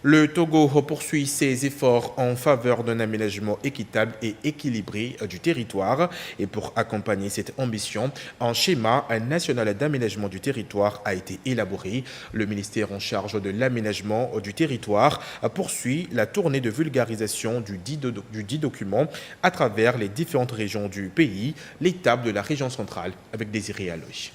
Le Togo poursuit ses efforts en faveur d'un aménagement équitable et équilibré du territoire. Et pour accompagner cette ambition, un schéma national d'aménagement du territoire a été élaboré. Le ministère en charge de l'aménagement du territoire poursuit la tournée de vulgarisation du dit document à travers les différentes régions du pays, l'étape de la région centrale avec Désiré Aloy.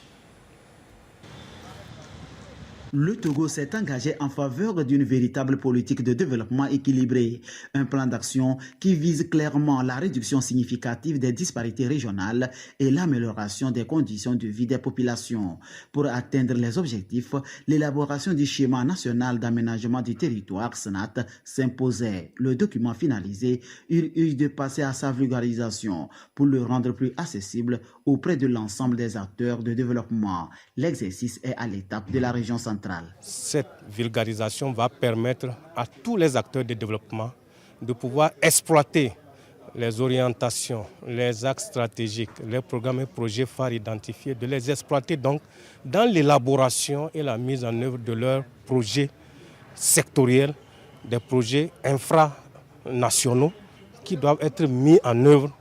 Le Togo s'est engagé en faveur d'une véritable politique de développement équilibré, un plan d'action qui vise clairement la réduction significative des disparités régionales et l'amélioration des conditions de vie des populations. Pour atteindre les objectifs, l'élaboration du schéma national d'aménagement du territoire SNAT s'imposait. Le document finalisé urge de passer à sa vulgarisation pour le rendre plus accessible auprès de l'ensemble des acteurs de développement. L'exercice est à l'étape de la région centrale. Cette vulgarisation va permettre à tous les acteurs de développement de pouvoir exploiter les orientations, les axes stratégiques, les programmes et projets phares identifiés, de les exploiter donc dans l'élaboration et la mise en œuvre de leurs projets sectoriels, des projets infranationaux qui doivent être mis en œuvre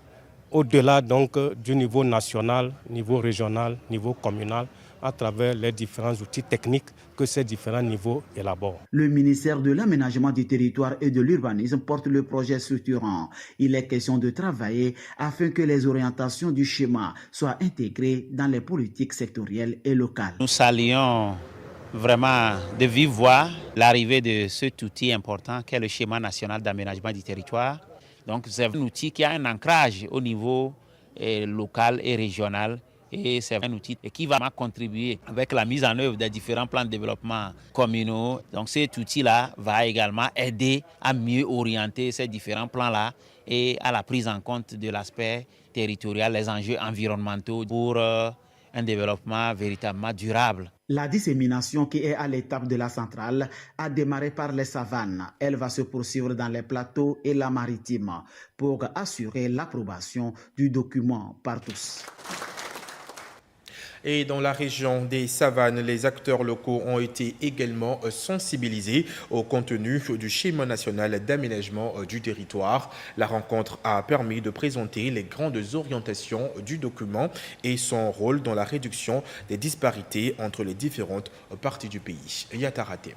au-delà donc du niveau national, niveau régional, niveau communal, à travers les différents outils techniques que ces différents niveaux élaborent. Le ministère de l'Aménagement du territoire et de l'Urbanisme porte le projet structurant. Il est question de travailler afin que les orientations du schéma soient intégrées dans les politiques sectorielles et locales. Nous saluons vraiment de vive voix l'arrivée de cet outil important qu'est le schéma national d'aménagement du territoire. Donc c'est un outil qui a un ancrage au niveau local et régional. Et c'est un outil qui va contribuer avec la mise en œuvre des différents plans de développement communaux. Donc cet outil-là va également aider à mieux orienter ces différents plans-là et à la prise en compte de l'aspect territorial, les enjeux environnementaux pour un développement véritablement durable. La dissémination qui est à l'étape de la centrale a démarré par les savanes. Elle va se poursuivre dans les plateaux et la maritime pour assurer l'approbation du document par tous. Et dans la région des savanes, les acteurs locaux ont été également sensibilisés au contenu du schéma national d'aménagement du territoire. La rencontre a permis de présenter les grandes orientations du document et son rôle dans la réduction des disparités entre les différentes parties du pays. Yatarate.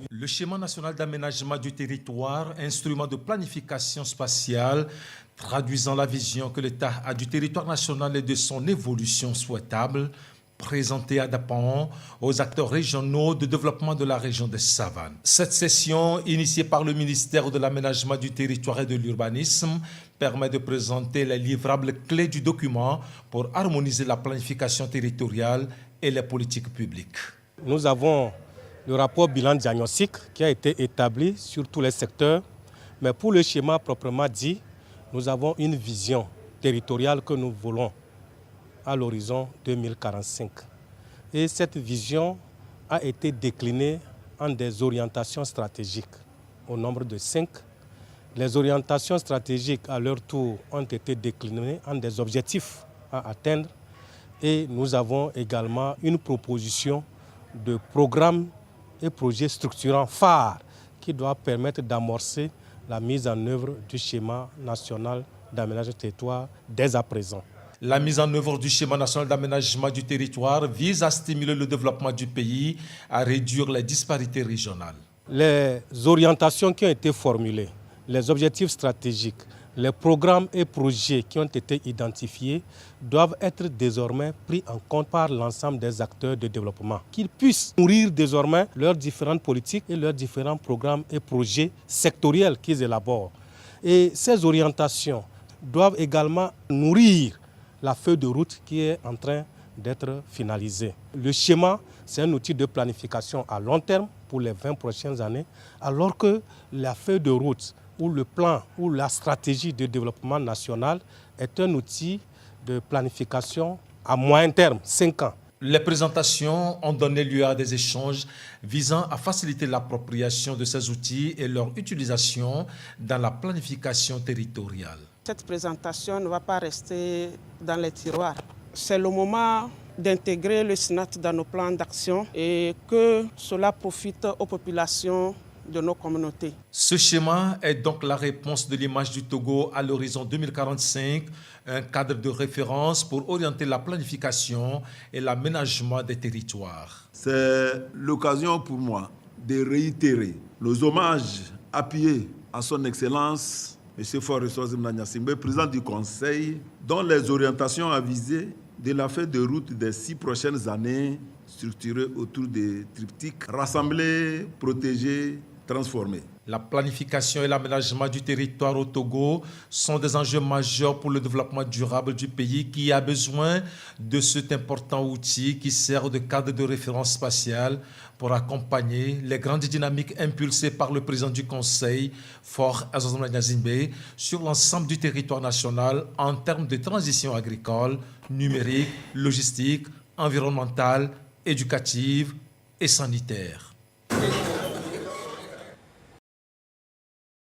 Le schéma national d'aménagement du territoire, instrument de planification spatiale, traduisant la vision que l'État a du territoire national et de son évolution souhaitable, présenté à Dapan aux acteurs régionaux de développement de la région des Savanes. Cette session, initiée par le ministère de l'Aménagement du territoire et de l'Urbanisme, permet de présenter les livrables clés du document pour harmoniser la planification territoriale et les politiques publiques. Nous avons le rapport bilan diagnostic qui a été établi sur tous les secteurs, mais pour le schéma proprement dit, nous avons une vision territoriale que nous voulons à l'horizon 2045. Et cette vision a été déclinée en des orientations stratégiques au nombre de 5. Les orientations stratégiques, à leur tour, ont été déclinées en des objectifs à atteindre. Et nous avons également une proposition de programmes et projets structurants phares qui doivent permettre d'amorcer la mise en œuvre du schéma national d'aménagement du territoire dès à présent. La mise en œuvre du schéma national d'aménagement du territoire vise à stimuler le développement du pays, à réduire les disparités régionales. Les orientations qui ont été formulées, les objectifs stratégiques, les programmes et projets qui ont été identifiés doivent être désormais pris en compte par l'ensemble des acteurs de développement, qu'ils puissent nourrir désormais leurs différentes politiques et leurs différents programmes et projets sectoriels qu'ils élaborent. Et ces orientations doivent également nourrir la feuille de route qui est en train d'être finalisée. Le schéma, c'est un outil de planification à long terme pour les 20 prochaines années, alors que la feuille de route ou le plan ou la stratégie de développement national est un outil de planification à moyen terme, 5 ans. Les présentations ont donné lieu à des échanges visant à faciliter l'appropriation de ces outils et leur utilisation dans la planification territoriale. Cette présentation ne va pas rester dans les tiroirs. C'est le moment d'intégrer le SNAT dans nos plans d'action et que cela profite aux populations de nos communautés. Ce schéma est donc la réponse de l'image du Togo à l'horizon 2045, un cadre de référence pour orienter la planification et l'aménagement des territoires. C'est l'occasion pour moi de réitérer nos hommages appuyés à son Excellence, M. Faure-Ressources Mnagna-Simbé, président du Conseil, dont les orientations avisées de la feuille de route des 6 prochaines années structurées autour des triptyques rassembler, protéger, transformer. La planification et l'aménagement du territoire au Togo sont des enjeux majeurs pour le développement durable du pays qui a besoin de cet important outil qui sert de cadre de référence spatiale pour accompagner les grandes dynamiques impulsées par le président du Conseil, Faure-Ressources Mnagna-Simbé, sur l'ensemble du territoire national en termes de transition agricole, numérique, logistique, environnementale, éducative et sanitaire.